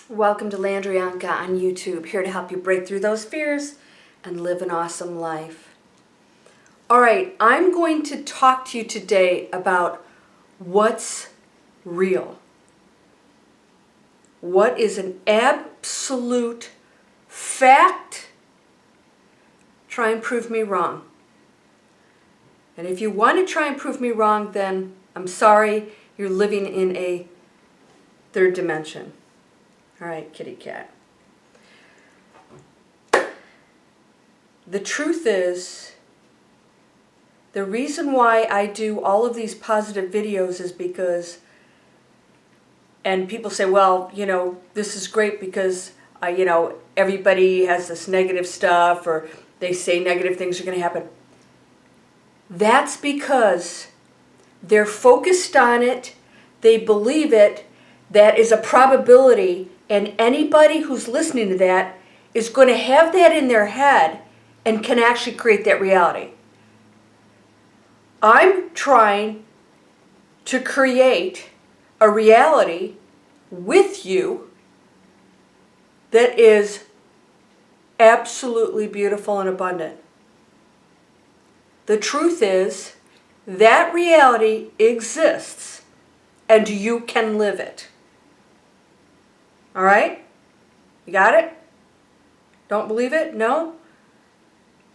Welcome to Landrianka on YouTube, here to help you break through those fears and live an awesome life. All right, I'm going to talk to you today about what's real. What is an absolute fact? Try and prove me wrong. And if you want to try and prove me wrong, then I'm sorry, you're living in a third dimension. All right, kitty cat. The truth is, the reason why I do all of these positive videos is because, and people say, well, this is great because, everybody has this negative stuff, or they say negative things are going to happen. That's because they're focused on it, they believe it, that is a probability, and anybody who's listening to that is going to have that in their head and can actually create that reality. I'm trying to create a reality with you that is absolutely beautiful and abundant. The truth is, that reality exists and you can live it. All right? You got it? Don't believe it? No?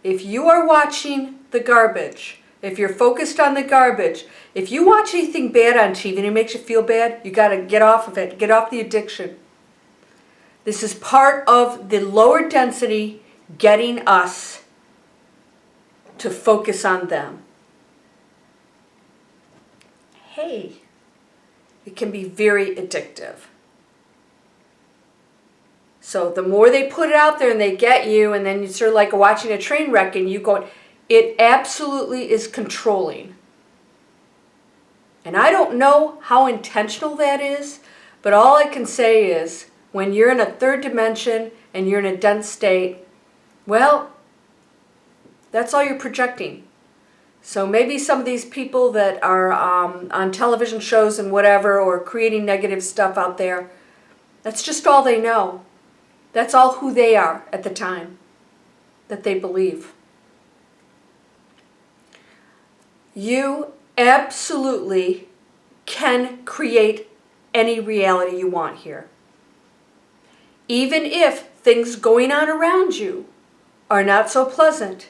If you are watching the garbage, if you're focused on the garbage, if you watch anything bad on TV and it makes you feel bad, you got to get off of it. Get off the addiction. This is part of the lower density getting us to focus on them. Hey, it can be very addictive. So the more they put it out there and they get you, and then you're sort of like watching a train wreck and you go, it absolutely is controlling. And I don't know how intentional that is, but all I can say is when you're in a third dimension and you're in a dense state, well, that's all you're projecting. So maybe some of these people that are on television shows and whatever, or creating negative stuff out there, that's just all they know. That's all who they are at the time that they believe. You absolutely can create any reality you want here. Even if things going on around you are not so pleasant,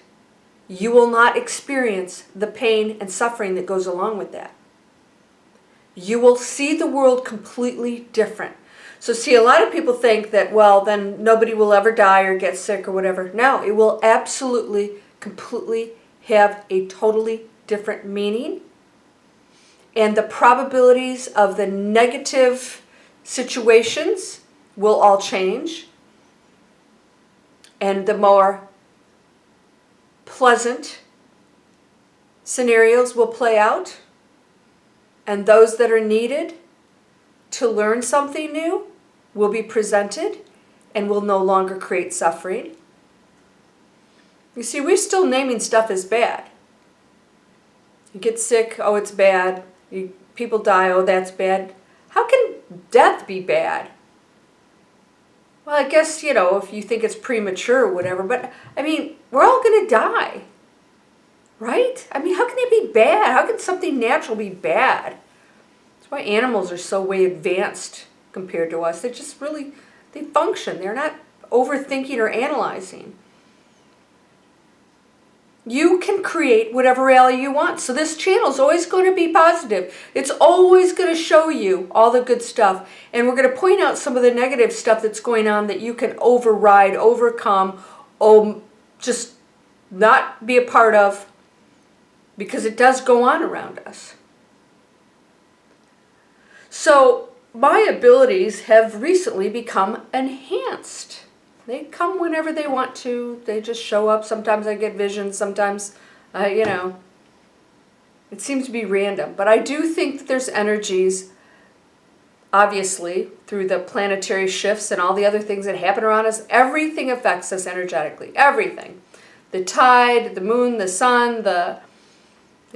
you will not experience the pain and suffering that goes along with that. You will see the world completely different. So see, a lot of people think that, well, then nobody will ever die or get sick or whatever. No, it will absolutely, completely have a totally different meaning. And the probabilities of the negative situations will all change. And the more pleasant scenarios will play out. And those that are needed to learn something new will be presented and will no longer create suffering. You see, we're still naming stuff as bad. You get sick, oh, it's bad. People die, oh, that's bad. How can death be bad? Well, I guess, if you think it's premature or whatever, but, we're all going to die. Right? How can it be bad? How can something natural be bad? That's why animals are so way advanced compared to us. They just really, they function. They're not overthinking or analyzing. You can create whatever reality you want. So this channel is always going to be positive. It's always going to show you all the good stuff. And we're going to point out some of the negative stuff that's going on that you can override, overcome, just not be a part of, because it does go on around us. So my abilities have recently become enhanced. They come whenever they want to. They just show up. Sometimes I get visions. Sometimes, it seems to be random. But I do think that there's energies, obviously, through the planetary shifts and all the other things that happen around us. Everything affects us energetically. Everything. The tide, the moon, the sun, the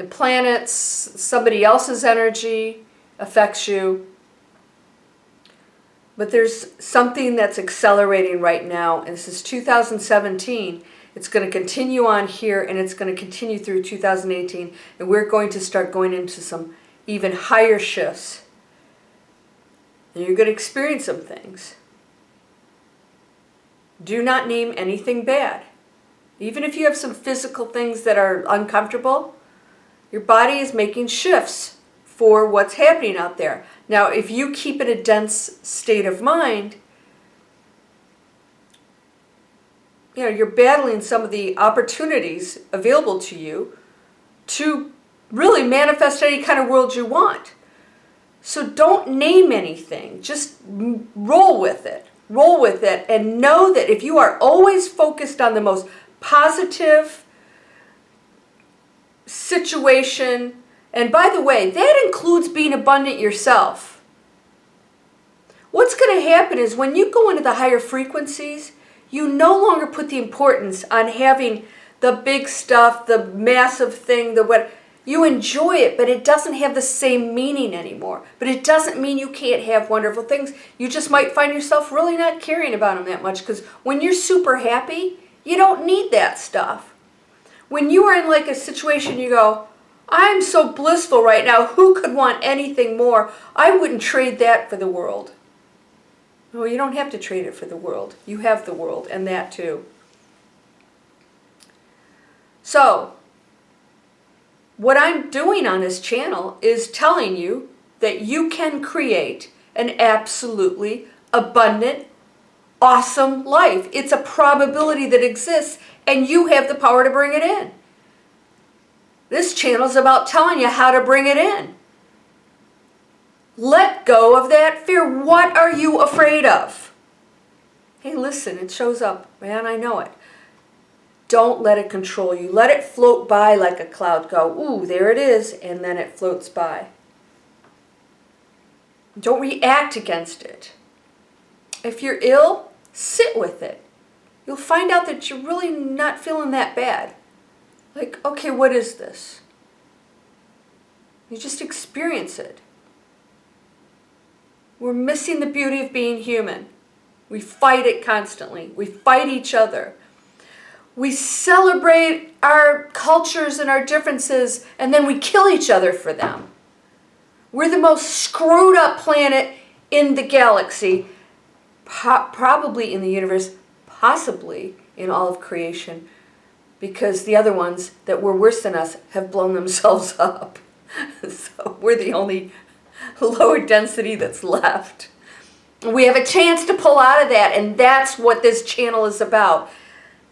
planets, somebody else's energy affects you. But there's something that's accelerating right now, and this is 2017. It's going to continue on here, and it's going to continue through 2018, and we're going to start going into some even higher shifts. And you're going to experience some things. Do not name anything bad. Even if you have some physical things that are uncomfortable, your body is making shifts for what's happening out there. Now, if you keep in a dense state of mind, you're battling some of the opportunities available to you to really manifest any kind of world you want. So don't name anything. Just roll with it. Roll with it and know that if you are always focused on the most positive situation, and by the way, that includes being abundant yourself. What's going to happen is when you go into the higher frequencies, you no longer put the importance on having the big stuff, the massive thing, the what. You enjoy it, but it doesn't have the same meaning anymore. But it doesn't mean you can't have wonderful things. You just might find yourself really not caring about them that much, because when you're super happy, you don't need that stuff. When you are in like a situation, you go, I'm so blissful right now. Who could want anything more? I wouldn't trade that for the world. Well, you don't have to trade it for the world. You have the world, and that too. So, what I'm doing on this channel is telling you that you can create an absolutely abundant, awesome life. It's a probability that exists, and you have the power to bring it in. This channel is about telling you how to bring it in. Let go of that fear. What are you afraid of? Hey, listen, it shows up. Man, I know it. Don't let it control you. Let it float by like a cloud. Go, ooh, there it is, and then it floats by. Don't react against it. If you're ill, sit with it. You'll find out that you're really not feeling that bad. Like, okay, what is this? You just experience it. We're missing the beauty of being human. We fight it constantly. We fight each other. We celebrate our cultures and our differences, and then we kill each other for them. We're the most screwed up planet in the galaxy, probably in the universe, possibly in all of creation, because the other ones that were worse than us have blown themselves up. So we're the only lower density that's left. We have a chance to pull out of that, and that's what this channel is about.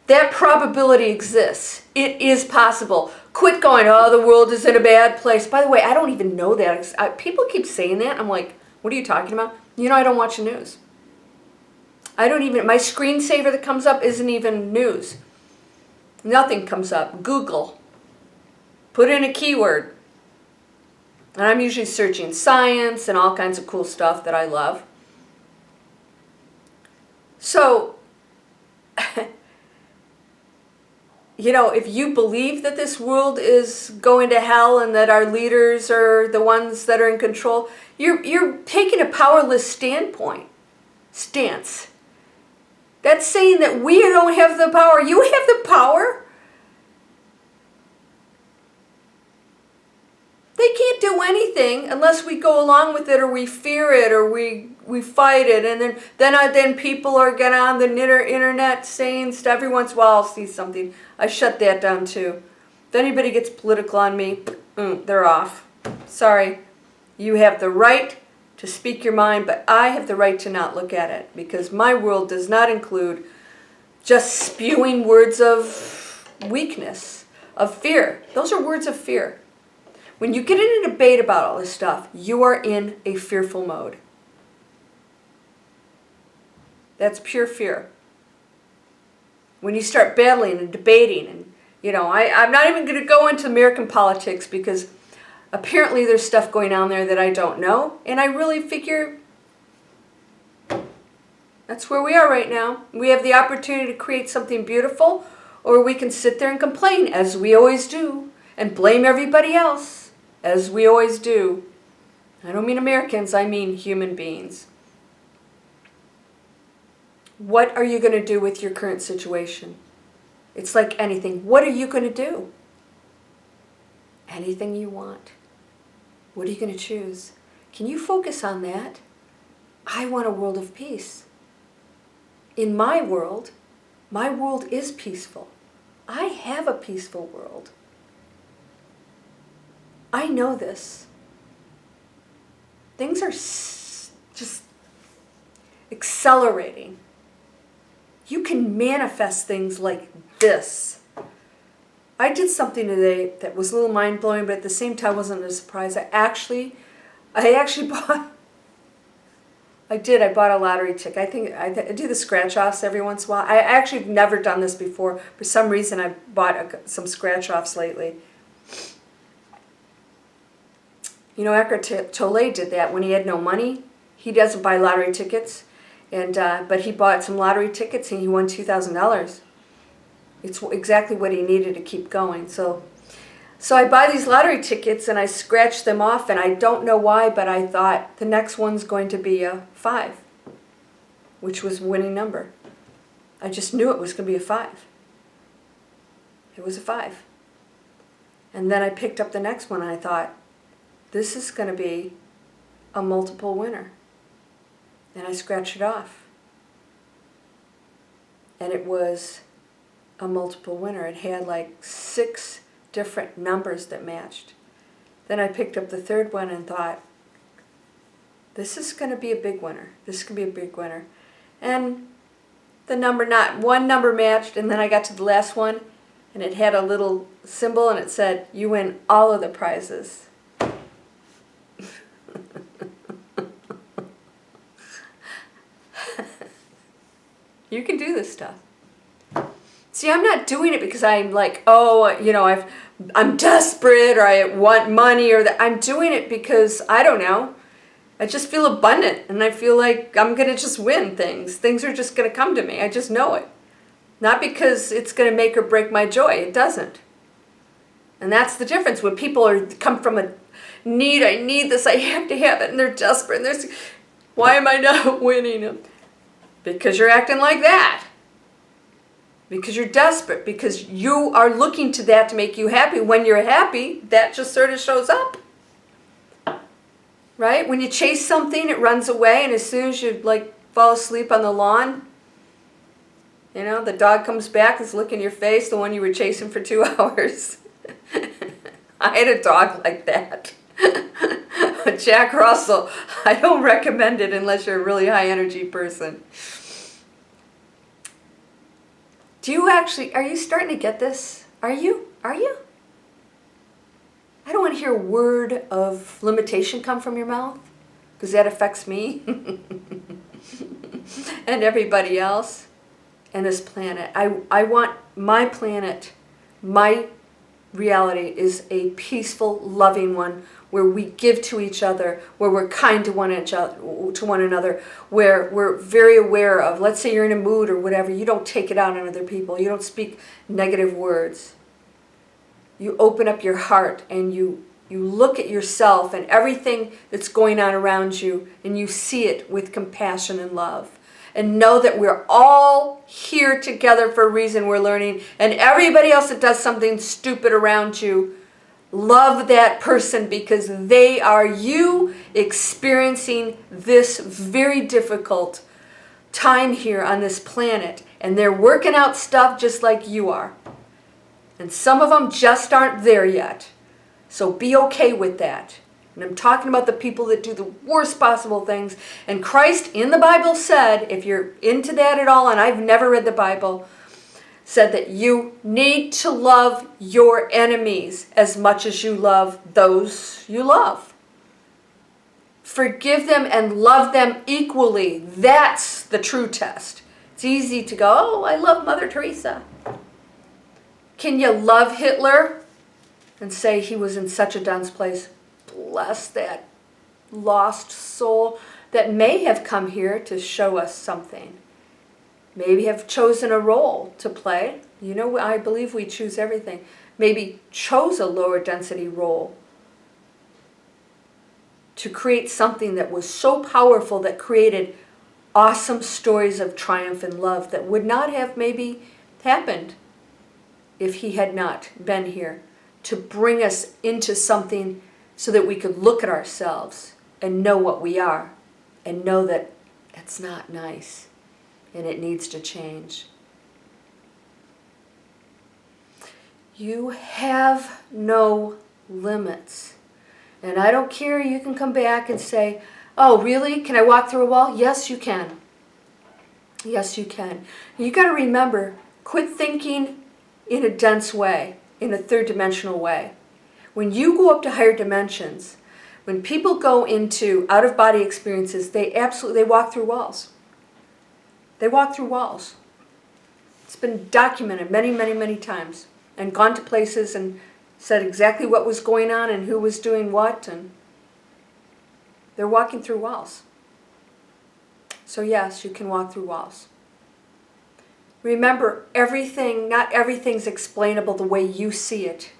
That probability exists. It is possible. Quit going, oh, the world is in a bad place. By the way, I don't even know that. People keep saying that. I'm like, what are you talking about? You know, I don't watch the news. My screensaver that comes up isn't even news. Nothing comes up. Google. Put in a keyword. And I'm usually searching science and all kinds of cool stuff that I love. So, if you believe that this world is going to hell and that our leaders are the ones that are in control, you're taking a powerless stance. That's saying that we don't have the power. You have the power. They can't do anything unless we go along with it, or we fear it, or we fight it, and then people are getting on the internet saying stuff. Every once in a while I'll see something. I shut that down too. If anybody gets political on me, they're off. Sorry. You have the right to speak your mind, but I have the right to not look at it, because my world does not include just spewing words of weakness, of fear. Those are words of fear. When you get in a debate about all this stuff, you are in a fearful mode. That's pure fear. When you start battling and debating, and I'm not even going to go into American politics, because apparently there's stuff going on there that I don't know, and I really figure that's where we are right now. We have the opportunity to create something beautiful, or we can sit there and complain, as we always do, and blame everybody else. As we always do. I don't mean Americans, I mean human beings. What are you going to do with your current situation? It's like anything. What are you going to do? Anything you want. What are you going to choose? Can you focus on that? I want a world of peace. In my world is peaceful. I have a peaceful world. I know this. Things are just accelerating. You can manifest things like this. I did something today that was a little mind-blowing, but at the same time wasn't a surprise. I actually bought, I bought a lottery ticket. I think I do the scratch-offs every once in a while. I actually have never done this before. For some reason, I bought some scratch-offs lately. You know, Eckhart Tolle did that when he had no money. He doesn't buy lottery tickets, but he bought some lottery tickets and he won $2,000. It's exactly what he needed to keep going. So I buy these lottery tickets and I scratch them off, and I don't know why, but I thought the next one's going to be a 5, which was a winning number. I just knew it was going to be a 5. It was a 5. And then I picked up the next one and I thought, this is going to be a multiple winner. And I scratched it off. And it was a multiple winner. It had like 6 different numbers that matched. Then I picked up the third one and thought, this is going to be a big winner. This could be a big winner. And not one number matched, and then I got to the last one, and it had a little symbol, and it said, you win all of the prizes. You can do this stuff. See, I'm not doing it because I'm like, oh, you know, I'm desperate, or I want money, or that. I'm doing it because, I don't know, I just feel abundant, and I feel like I'm going to just win things. Things are just going to come to me. I just know it. Not because it's going to make or break my joy. It doesn't. And that's the difference. When people come from a need, I need this, I have to have it, and they're desperate, and why am I not winning them? Because you're acting like that. Because you're desperate. Because you are looking to that to make you happy. When you're happy, that just sort of shows up. Right? When you chase something, it runs away, and as soon as you fall asleep on the lawn, you know, the dog comes back, is licking your face, the one you were chasing for 2 hours. I had a dog like that. Jack Russell. I don't recommend it unless you're a really high energy person. Are you starting to get this? Are you? I don't want to hear a word of limitation come from your mouth, because that affects me and everybody else and this planet. I want my planet, my reality is a peaceful, loving one, where we give to each other, where we're kind to one another, where we're very aware of, let's say you're in a mood or whatever, you don't take it out on other people. You don't speak negative words. You open up your heart and you look at yourself and everything that's going on around you, and you see it with compassion and love. And know that we're all here together for a reason. We're learning. And everybody else that does something stupid around you, love that person, because they are you experiencing this very difficult time here on this planet. And they're working out stuff just like you are. And some of them just aren't there yet. So be okay with that. And I'm talking about the people that do the worst possible things. And Christ in the Bible said, if you're into that at all, and I've never read the Bible, said that you need to love your enemies as much as you love those you love. Forgive them and love them equally. That's the true test. It's easy to go, oh, I love Mother Teresa. Can you love Hitler and say he was in such a dunce place? Bless that lost soul that may have come here to show us something. Maybe have chosen a role to play. You know, I believe we choose everything. Maybe chose a lower density role to create something that was so powerful that created awesome stories of triumph and love that would not have maybe happened if he had not been here to bring us into something so that we could look at ourselves and know what we are and know that it's not nice and it needs to change. You have no limits. And I don't care, you can come back and say, oh, really? Can I walk through a wall? Yes, you can. Yes, you can. You got to remember, quit thinking in a dense way, in a third dimensional way. When you go up to higher dimensions, when people go into out-of-body experiences, they walk through walls. They walk through walls. It's been documented many, many, many times, and gone to places and said exactly what was going on and who was doing what, and they're walking through walls. So yes, you can walk through walls. Remember, not everything's explainable the way you see it.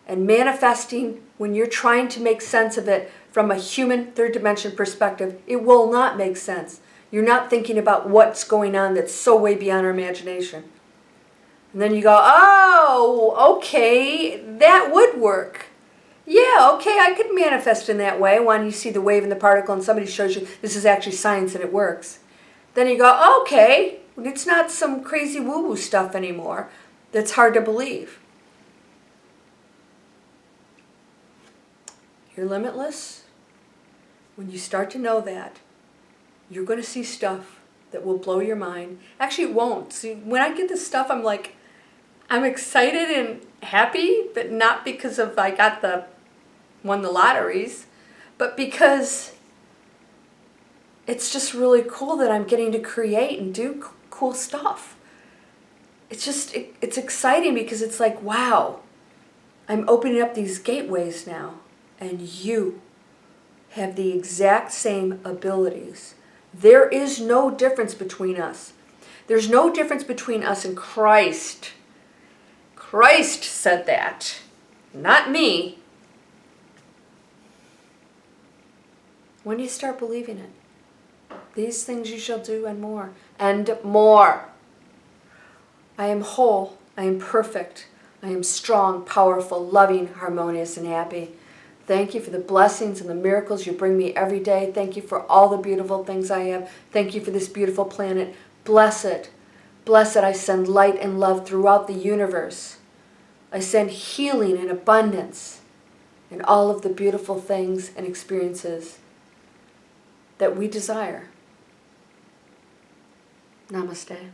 And manifesting, when you're trying to make sense of it from a human third dimension perspective, it will not make sense. You're not thinking about what's going on that's so way beyond our imagination. And then you go, oh, okay, that would work. Yeah, okay, I could manifest in that way when you see the wave and the particle and somebody shows you this is actually science and it works. Then you go, okay, it's not some crazy woo-woo stuff anymore that's hard to believe. You're limitless. When you start to know that, you're going to see stuff that will blow your mind. Actually, it won't. See, when I get this stuff, I'm like, I'm excited and happy, but not because of I won the lotteries, but because it's just really cool that I'm getting to create and do cool stuff. It's exciting because it's like, wow, I'm opening up these gateways now, and you have the exact same abilities. There is no difference between us. There's no difference between us and Christ. Christ said that, not me. When do you start believing it? These things you shall do and more. And more. I am whole. I am perfect. I am strong, powerful, loving, harmonious, and happy. Thank you for the blessings and the miracles you bring me every day. Thank you for all the beautiful things I have. Thank you for this beautiful planet. Bless it. Bless it. I send light and love throughout the universe. I send healing and abundance and all of the beautiful things and experiences that we desire. Namaste.